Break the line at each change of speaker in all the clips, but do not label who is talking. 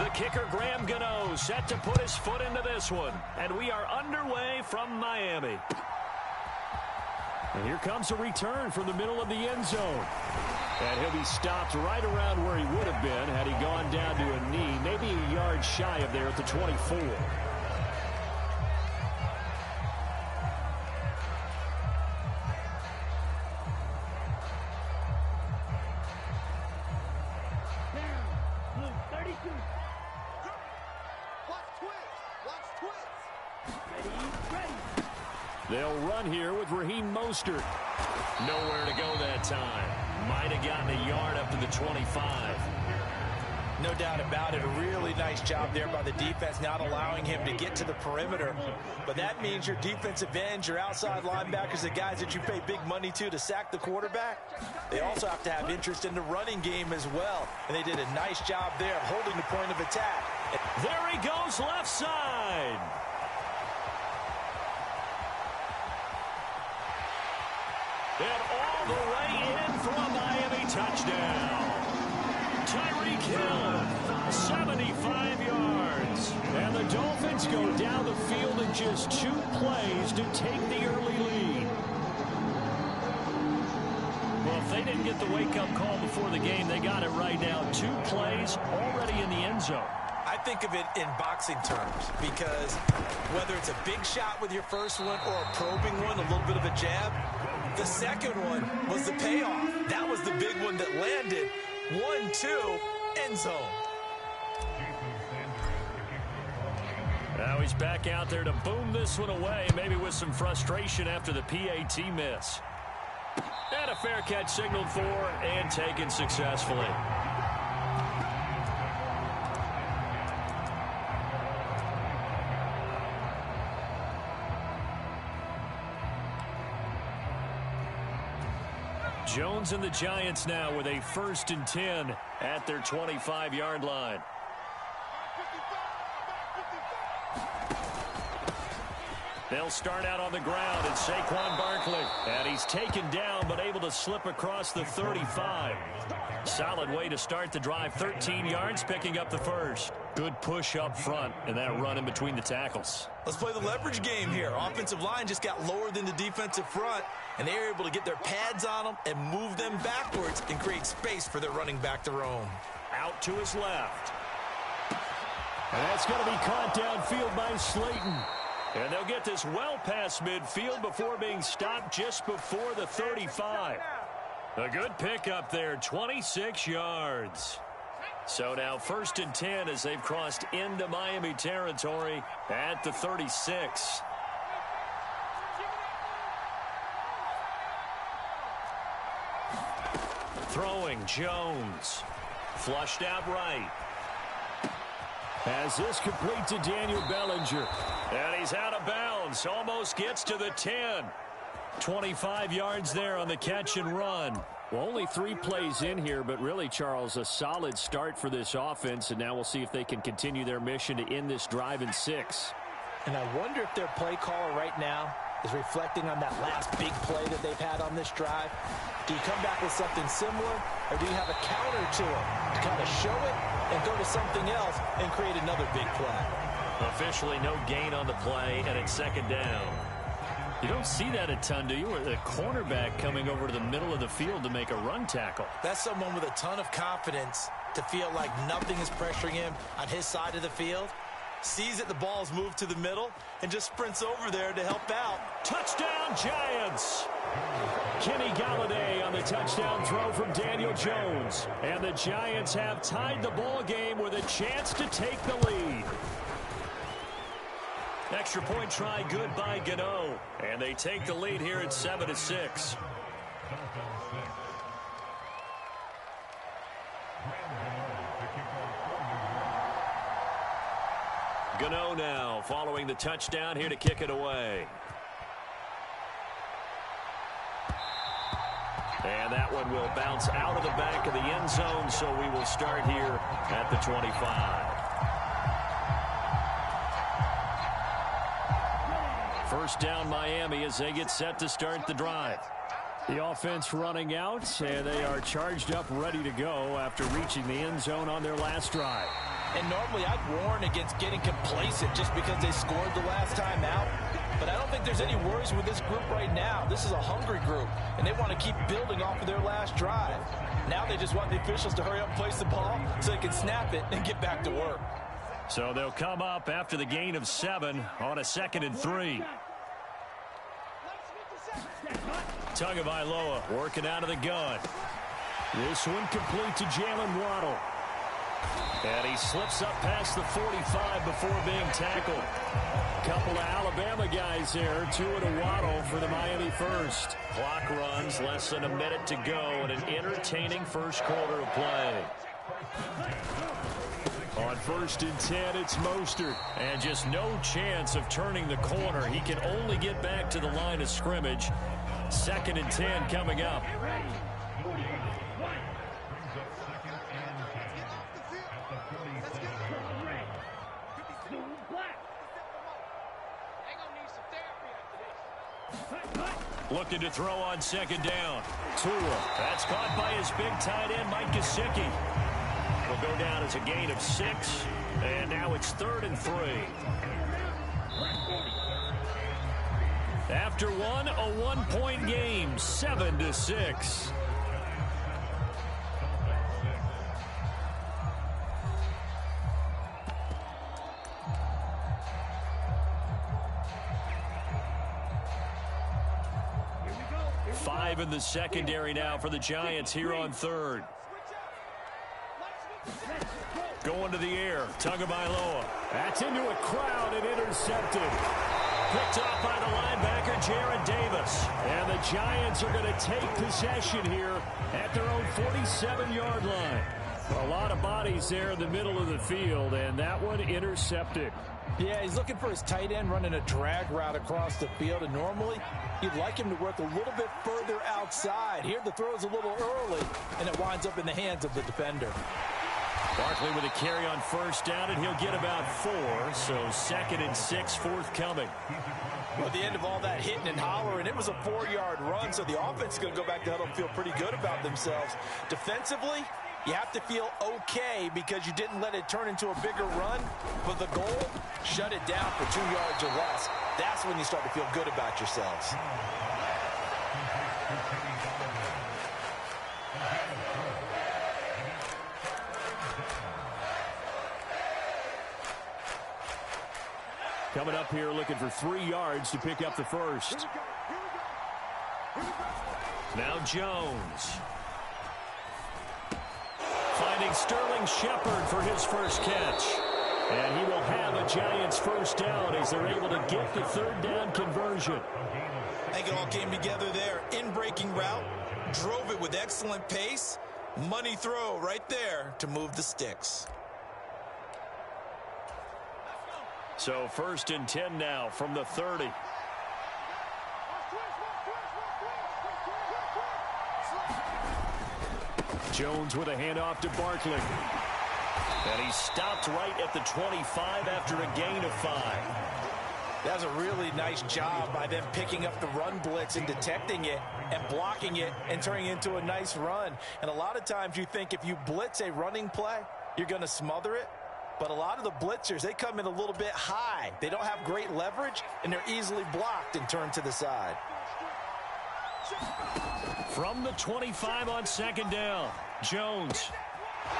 The kicker, Graham Gano, set to put his foot into this one. And we are underway from Miami. And here comes a return from the middle of the end zone. And he'll be stopped right around where he would have been had he gone down to a knee, maybe a yard shy of there at the 24. They'll run here with Raheem Mostert. Nowhere to go that time. Might have gotten a yard up to the 25.
No doubt about it. A really nice job there by the defense, not allowing him to get to the perimeter. But that means your defensive ends, your outside linebackers, the guys that you pay big money to sack the quarterback, they also have to have interest in the running game as well. And they did a nice job there of holding the point of attack.
There he goes, left side. And all the way in for a Miami touchdown. Tyreek Hill, 75 yards. And the Dolphins go down the field in just 2 plays to take the early lead. Well, if they didn't get the wake-up call before the game, they got it right now. 2 plays already in the end zone.
I think of it in boxing terms because whether it's a big shot with your first one or a probing one, a little bit of a jab, the second one was the payoff. That was the big one that landed. 1-2, end zone.
Now he's back out there to boom this one away, maybe with some frustration after the PAT miss. And a fair catch signaled for and taken successfully. Jones and the Giants now with a 1st and 10 at their 25-yard line. They'll start out on the ground, and Saquon Barkley. And he's taken down, but able to slip across the 35. Solid way to start the drive. 13 yards, picking up the first. Good push up front, and that run in between the tackles.
Let's play the leverage game here. Offensive line just got lower than the defensive front, and they were able to get their pads on them and move them backwards and create space for their running back to roam.
Out to his left. And that's going to be caught downfield by Slayton. And they'll get this well past midfield before being stopped just before the 35. A good pickup there, 26 yards. So now 1st and 10 as they've crossed into Miami territory at the 36. Throwing, Jones. Flushed out right. As this complete to Daniel Bellinger. And he's out of bounds. Almost gets to the 10. 25 yards there on the catch and run. Well, only 3 plays in here, but really, Charles, a solid start for this offense. And now we'll see if they can continue their mission to end this drive in 6.
And I wonder if their play caller right now is reflecting on that last big play that they've had on this drive. Do you come back with something similar, or do you have a counter to it to kind of show it and go to something else and create another big play?
Officially no gain on the play, and it's 2nd down. You don't see that a ton, do you? Or the cornerback coming over to the middle of the field to make a run tackle.
That's someone with a ton of confidence to feel like nothing is pressuring him on his side of the field. Sees that the ball's moved to the middle and just sprints over there to help out.
Touchdown, Giants! Kenny Galladay on the touchdown throw from Daniel Jones. And the Giants have tied the ball game with a chance to take the lead. Extra point try good by Gano. And they take the lead here at 7-6. Gano now following the touchdown here to kick it away. And that one will bounce out of the back of the end zone, so we will start here at the 25. First down Miami as they get set to start the drive. The offense running out, and they are charged up, ready to go after reaching the end zone on their last drive.
And normally I'd warn against getting complacent just because they scored the last time out. But I don't think there's any worries with this group right now. This is a hungry group, and they want to keep building off of their last drive. Now they just want the officials to hurry up and place the ball so they can snap it and get back to work.
So they'll come up after the gain of 7 on a 2nd and 3. Tagovailoa working out of the gun. This one complete to Jalen Waddle. And he slips up past the 45 before being tackled. Couple of Alabama guys there, 2 and a Waddle for the Miami first. Clock runs, less than a minute to go, and an entertaining first quarter of play. On 1st and 10, it's Mostert. And just no chance of turning the corner. He can only get back to the line of scrimmage. 2nd and 10 coming up. Looking to throw on 2nd down. Tua. That's caught by his big tight end, Mike Gesicki. Will go down as a gain of 6. And now it's 3rd and 3. After one, a 1-point game, 7-6. Five in the secondary now for the Giants here on 3rd. Going to the air, Tagovailoa. That's into a crowd and intercepted. Picked off by the linebacker, Jared Davis. And the Giants are going to take possession here at their own 47-yard line. A lot of bodies there in the middle of the field, and that one intercepted.
Yeah, he's looking for his tight end running a drag route across the field, and normally you'd like him to work a little bit further outside. Here the throw is a little early, and it winds up in the hands of the defender.
Barkley with a carry on 1st down, and he'll get about 4, so 2nd and 6 forthcoming.
Well, at the end of all that hitting and hollering, it was a 4-yard run, so the offense is going to go back to huddle and feel pretty good about themselves. Defensively, you have to feel okay because you didn't let it turn into a bigger run, but the goal, shut it down for 2 yards or less. That's when you start to feel good about yourselves.
Coming up here looking for 3 yards to pick up the first. Now Jones. Finding Sterling Shepard for his first catch. And he will have a Giants first down as they're able to get the 3rd down conversion.
I think it all came together there. In-breaking route, drove it with excellent pace. Money throw right there to move the sticks.
So 1st and 10 now from the 30. Jones with a handoff to Barkley. And he stopped right at the 25 after a gain of 5.
That was a really nice job by them picking up the run blitz and detecting it and blocking it and turning it into a nice run. And a lot of times you think if you blitz a running play, you're going to smother it. But a lot of the blitzers, they come in a little bit high. They don't have great leverage, and they're easily blocked and turned to the side.
From the 25 on 2nd down, Jones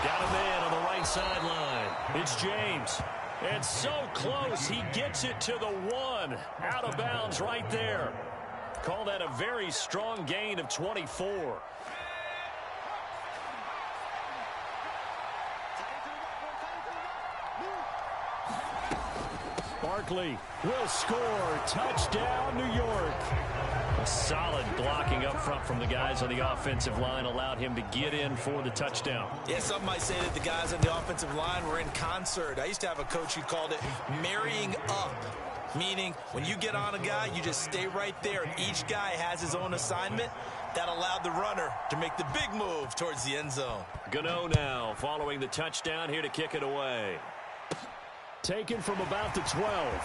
got him in on the right sideline. It's James. And so close, he gets it to the 1. Out of bounds right there. Call that a very strong gain of 24. Barkley will score. Touchdown, New York. A solid blocking up front from the guys on the offensive line allowed him to get in for the touchdown.
Yeah, some might say that the guys on the offensive line were in concert. I used to have a coach who called it marrying up, meaning when you get on a guy, you just stay right there, and each guy has his own assignment. That allowed the runner to make the big move towards the end zone.
Gano now following the touchdown here to kick it away. Taken from about the 12.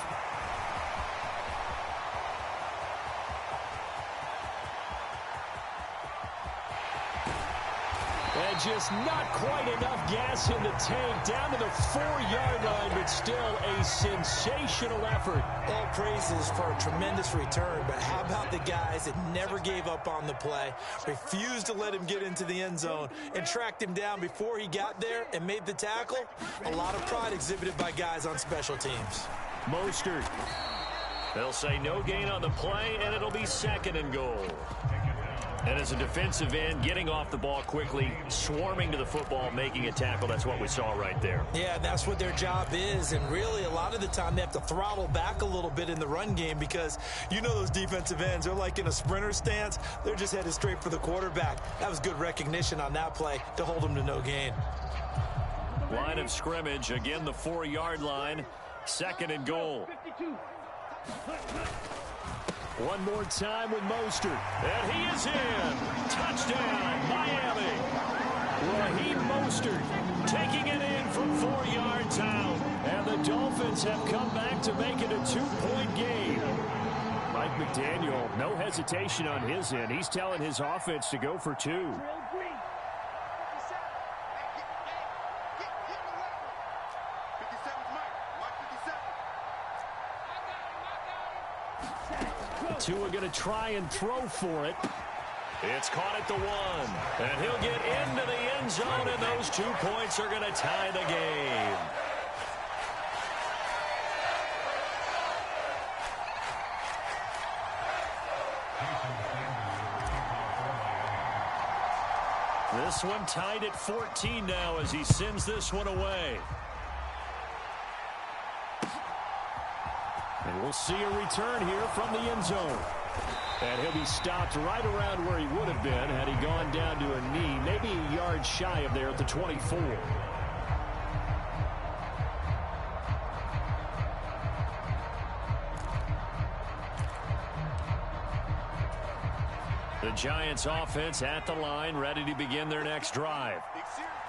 And just not quite enough gas in the tank. Down to the 4-yard line, but still a sensational effort.
All praises for a tremendous return, but how about the guys that never gave up on the play, refused to let him get into the end zone, and tracked him down before he got there and made the tackle? A lot of pride exhibited by guys on special teams.
Mostert. They'll say no gain on the play, and it'll be 2nd and goal. And as a defensive end, getting off the ball quickly, swarming to the football, making a tackle, that's what we saw right there.
Yeah, that's what their job is, and really a lot of the time they have to throttle back a little bit in the run game because you know those defensive ends, they're like in a sprinter stance. They're just headed straight for the quarterback. That was good recognition on that play to hold them to no gain.
Line of scrimmage, again the 4-yard line, 2nd and goal. One more time with Mostert. And he is in. Touchdown, Miami. Raheem Mostert taking it in from 4 yards out. And the Dolphins have come back to make it a 2-point game. Mike McDaniel, no hesitation on his end. He's telling his offense to go for 2. Two are going to try and throw for it. It's caught at the 1. And he'll get into the end zone, and those 2 points are going to tie the game. This one tied at 14 now as he sends this one away. And we'll see a return here from the end zone. And he'll be stopped right around where he would have been had he gone down to a knee, maybe a yard shy of there at the 24. The Giants offense at the line, ready to begin their next drive.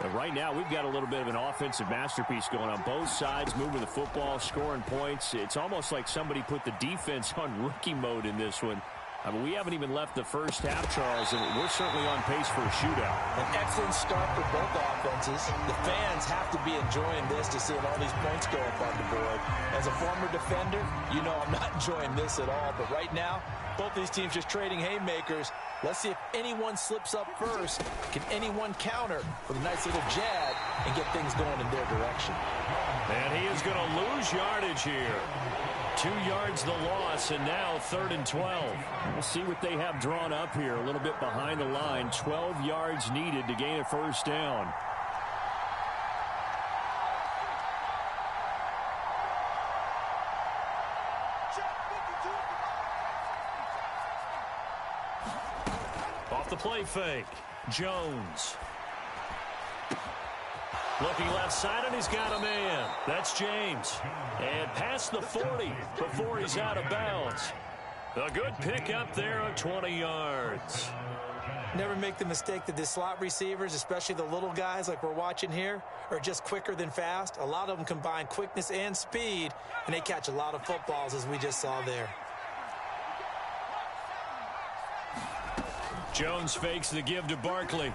But right now, we've got a little bit of an offensive masterpiece going on. Both sides moving the football, scoring points. It's almost like somebody put the defense on rookie mode in this one. I mean, we haven't even left the first half, Charles, and we're certainly on pace for a shootout.
An excellent start for both offenses. The fans have to be enjoying this to see all these points go up on the board. As a former defender, you know I'm not enjoying this at all. But right now, both these teams just trading haymakers. Let's see if anyone slips up first. Can anyone counter with a nice little jab and get things going in their direction?
And he is going to lose yardage here. 2 yards the loss, and now 3rd and 12. We'll see what they have drawn up here. A little bit behind the line. 12 yards needed to gain a first down. Off the play fake. Jones. Looking left side, and he's got a man. That's James. And past the 40 before he's out of bounds. A good pick up there of 20 yards.
Never make the mistake that the slot receivers, especially the little guys like we're watching here, are just quicker than fast. A lot of them combine quickness and speed, and they catch a lot of footballs, as we just saw there.
Jones fakes the give to Barkley.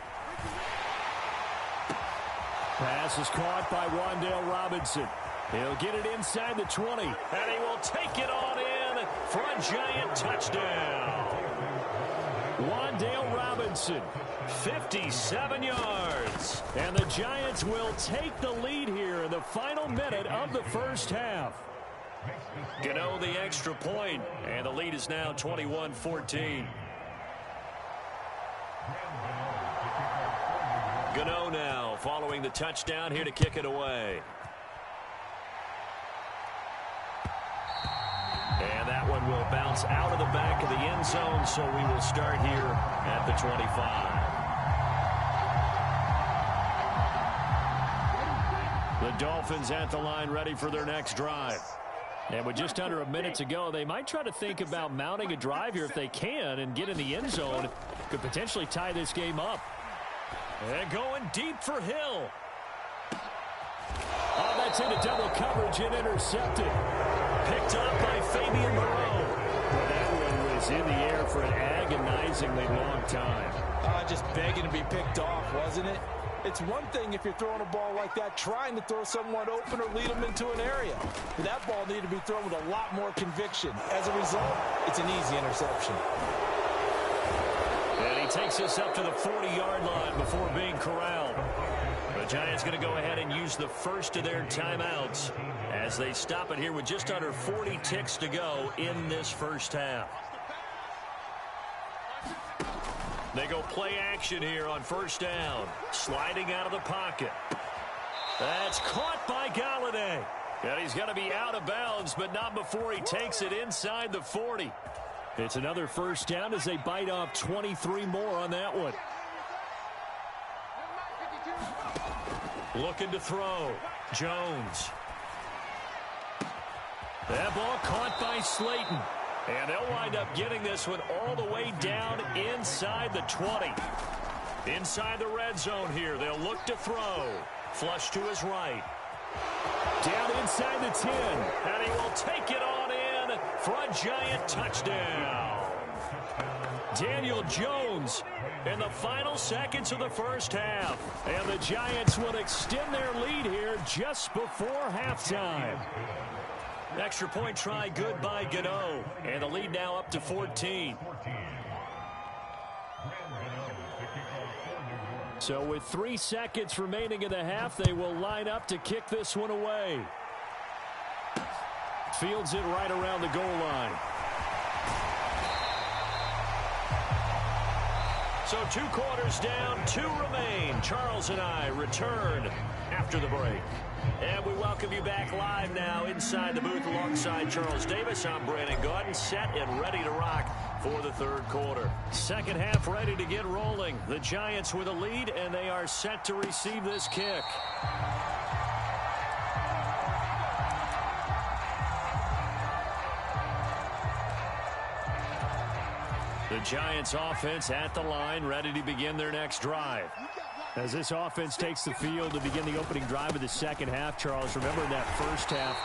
Pass is caught by Wan'Dale Robinson. He'll get it inside the 20, and he will take it on in for a giant touchdown. Wan'Dale Robinson, 57 yards. And the Giants will take the lead here in the final minute of the first half. Gano the extra point, and the lead is now 21-14. Gano now following the touchdown here to kick it away. And that one will bounce out of the back of the end zone, so we will start here at the 25. The Dolphins at the line ready for their next drive. And with just under a minute to go, they might try to think about mounting a drive here if they can and get in the end zone. Could potentially tie this game up. And going deep for Hill. Oh, that's into double coverage and intercepted. Picked up by Fabian Moreau. Well, that one was in the air for an agonizingly long time.
Just begging to be picked off, wasn't it?
It's one thing if you're throwing a ball like that, trying to throw someone open or lead them into an area. But that ball needed to be thrown with a lot more conviction. As a result, it's an easy interception.
And he takes us up to the 40-yard line before being corralled. The Giants going to go ahead and use the first of their timeouts as they stop it here with just under 40 ticks to go in this first half. They go play action here on first down. Sliding out of the pocket. That's caught by Galladay. And he's going to be out of bounds, but not before he takes it inside the 40. It's another first down as they bite off 23 more on that one. Looking to throw. Jones. That ball caught by Slayton. And they'll wind up getting this one all the way down inside the 20. Inside the red zone here. They'll look to throw. Flush to his right. Down inside the 10. And he will take it on in for a Giant touchdown. Daniel Jones in the final seconds of the first half. And the Giants will extend their lead here just before halftime. Extra point try good by Che0. And the lead now up to 14. So with 3 seconds remaining in the half, they will line up to kick this one away. Fields it right around the goal line. So 2 quarters down, 2 remain. Charles and I return after the break. And we welcome you back live now inside the booth alongside Charles Davis. I'm Brandon Gaudin, set and ready to rock for the third quarter. Second half ready to get rolling. The Giants with a lead, and they are set to receive this kick. The Giants offense at the line, ready to begin their next drive. As this offense takes the field to begin the opening drive of the second half, Charles, remember in that first half,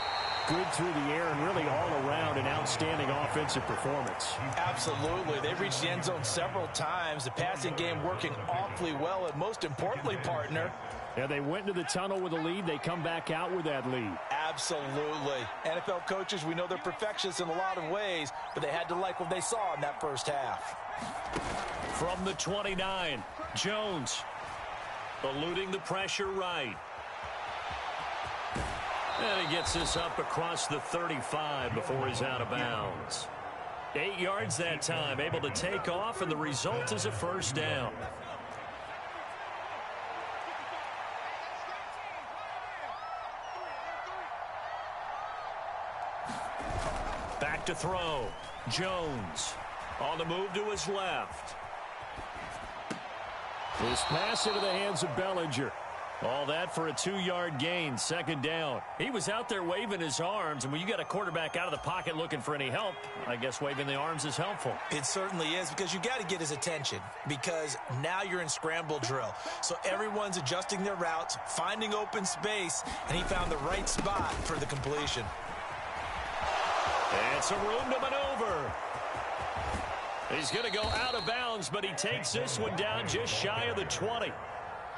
good through the air and really all around an outstanding offensive performance.
Absolutely. They've reached the end zone several times. The passing game working awfully well, and most importantly, partner,
yeah, they went into the tunnel with a lead. They come back out with that lead.
Absolutely. NFL coaches, we know they're perfectionists in a lot of ways, but they had to like what they saw in that first half.
From the 29, Jones eluding the pressure right. And he gets this up across the 35 before he's out of bounds. 8 yards that time, able to take off, and the result is a first down. Back to throw. Jones on the move to his left. This pass into the hands of Bellinger. All that for a 2-yard gain, second down. He was out there waving his arms, and when you got a quarterback out of the pocket looking for any help, I guess waving the arms is helpful.
It certainly is, because you got to get his attention, because now you're in scramble drill. So everyone's adjusting their routes, finding open space, and he found the right spot for the completion.
And some room to maneuver. He's going to go out of bounds, but he takes this one down just shy of the 20.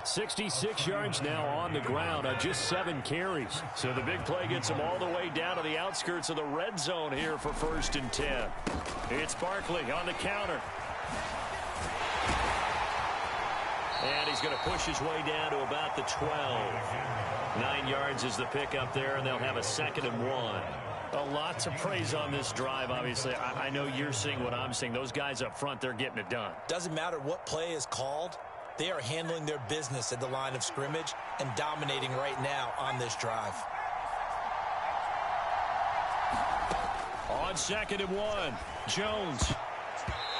66 yards now on the ground on just 7 carries. So the big play gets him all the way down to the outskirts of the red zone here for 1st and 10. It's Barkley on the counter. And he's going to push his way down to about the 12. 9 yards is the pickup there, and they'll have a 2nd and 1. A lot to praise on this drive, obviously. I know you're seeing what I'm seeing. Those guys up front, they're getting it done.
Doesn't matter what play is called. They are handling their business at the line of scrimmage and dominating right now on this drive.
On 2nd and 1, Jones.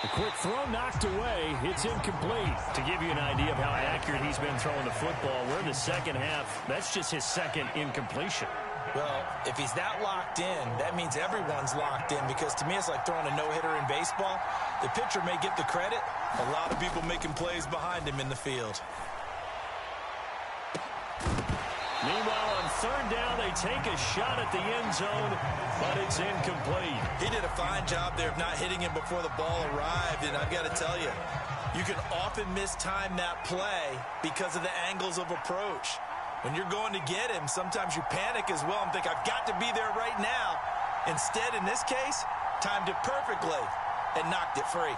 A quick throw knocked away. It's incomplete. To give you an idea of how accurate he's been throwing the football, we're in the second half. That's just his 2nd incompletion.
Well, if he's that locked in, that means everyone's locked in, because to me it's like throwing a no-hitter in baseball. The pitcher may get the credit. A lot of people making plays behind him in the field.
Meanwhile, on 3rd down, they take a shot at the end zone, but it's incomplete.
He did a fine job there of not hitting him before the ball arrived, and I've got to tell you, You can often mistime that play because of the angles of approach. When you're going to get him, sometimes you panic as well and think, I've got to be there right now. Instead, in this case, timed it perfectly and knocked it free.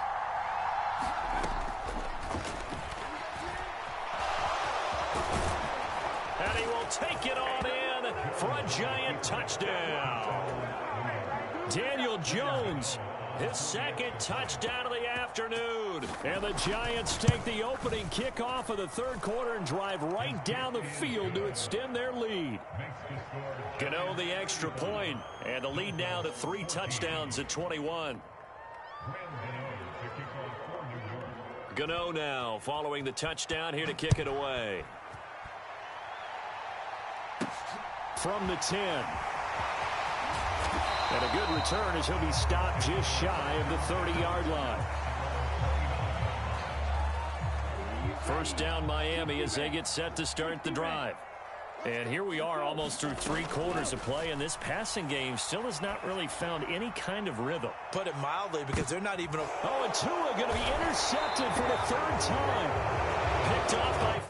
And he will take it on in for a giant touchdown. Daniel Jones, his second touchdown of the afternoon. And the Giants take the opening kickoff of the third quarter and drive right down the field to extend their lead. Gano the extra point, and the lead now to 3 touchdowns at 21. Gano now following the touchdown here to kick it away. From the 10. And a good return as he'll be stopped just shy of the 30-yard line. First down Miami as they get set to start the drive. And here we are almost through 3 quarters of play, and this passing game still has not really found any kind of rhythm.
Put it mildly, because they're not even...
Oh, and Tua going to be intercepted for the 3rd time. Picked off by